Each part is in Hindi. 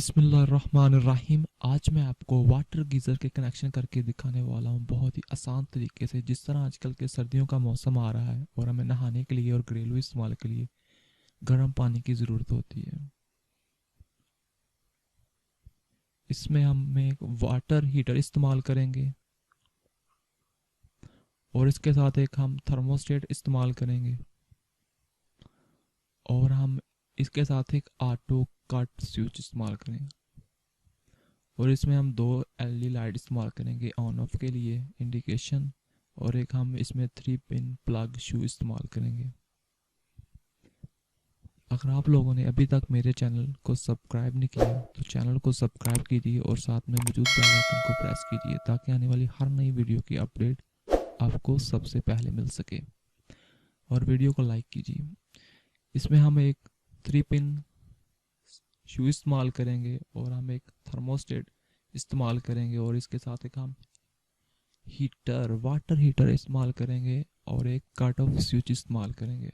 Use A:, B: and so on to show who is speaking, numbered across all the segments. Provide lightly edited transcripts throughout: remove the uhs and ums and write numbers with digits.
A: बिस्मिल्लाहिर्रहमानिर्रहीम। आज मैं आपको वाटर गीज़र के कनेक्शन करके दिखाने वाला हूँ बहुत ही आसान तरीके से। जिस तरह आजकल के सर्दियों का मौसम आ रहा है और हमें नहाने के लिए और घरेलू इस्तेमाल के लिए गर्म पानी की ज़रूरत होती है। इसमें हम एक वाटर हीटर इस्तेमाल करेंगे और इसके साथ एक हम थर्मोस्टेट इस्तेमाल करेंगे और हम इसके साथ एक ऑटो कट स्विच इस्तेमाल करेंगे और इसमें हम दो एलईडी लाइट इस्तेमाल करेंगे ऑन ऑफ के लिए इंडिकेशन, और एक हम इसमें 3 पिन प्लग शू इस्तेमाल करेंगे। अगर आप लोगों ने अभी तक मेरे चैनल को सब्सक्राइब नहीं किया तो चैनल को सब्सक्राइब कीजिए और साथ में मौजूद बेल आइकन को प्रेस कीजिए ताकि आने वाली हर नई वीडियो की अपडेट आपको सबसे पहले मिल सके, और वीडियो को लाइक कीजिए। इसमें हम एक 3 पिन शू इस्तेमाल करेंगे और हम एक थर्मोस्टेट इस्तेमाल करेंगे और इसके साथ एक हम वाटर हीटर इस्तेमाल करेंगे और एक कट ऑफ स्विच इस्तेमाल करेंगे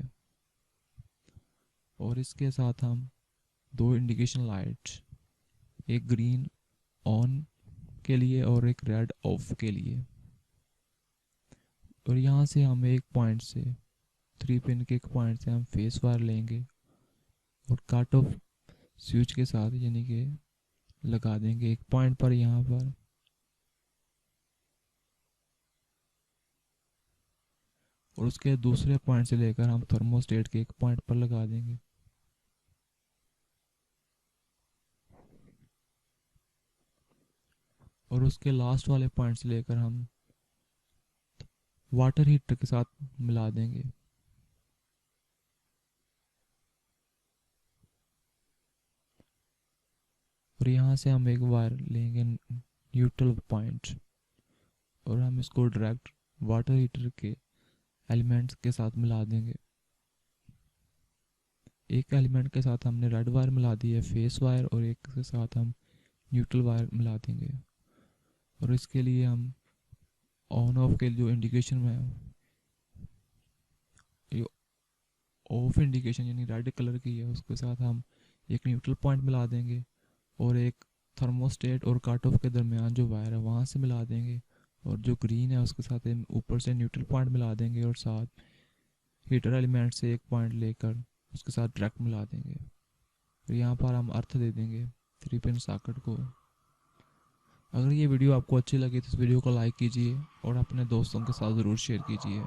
A: और इसके साथ हम दो इंडिकेशन लाइट्स, एक ग्रीन ऑन के लिए और एक रेड ऑफ के लिए, और यहाँ से हम एक पॉइंट से 3 पिन के एक पॉइंट से हम फेस वायर लेंगे और कट ऑफ स्विच के साथ यानी कि लगा देंगे एक पॉइंट पर यहाँ पर, और उसके दूसरे पॉइंट से लेकर हम थर्मोस्टेट के एक पॉइंट पर लगा देंगे। और उसके लास्ट वाले पॉइंट से लेकर हम वाटर हीटर के साथ मिला देंगे। और यहाँ से हम एक वायर लेंगे न्यूट्रल पॉइंट और हम इसको डायरेक्ट वाटर हीटर के एलिमेंट्स के साथ मिला देंगे। एक एलिमेंट के साथ हमने रेड वायर मिला दी है फेस वायर, और एक के साथ हम न्यूट्रल वायर मिला देंगे। और इसके लिए हम ऑन ऑफ के जो इंडिकेशन में ये ऑफ इंडिकेशन यानी रेड कलर की है उसके साथ हम एक न्यूट्रल पॉइंट मिला देंगे और एक थर्मोस्टेट और कट ऑफ के दरमियान जो वायर है वहाँ से मिला देंगे, और जो ग्रीन है उसके साथ ऊपर से न्यूट्रल पॉइंट मिला देंगे और साथ हीटर एलिमेंट से एक पॉइंट लेकर उसके साथ डायरेक्ट मिला देंगे। और यहाँ पर हम अर्थ दे देंगे 3 पिन सॉकेट को। अगर ये वीडियो आपको अच्छी लगी तो इस वीडियो को लाइक कीजिए और अपने दोस्तों के साथ ज़रूर शेयर कीजिए।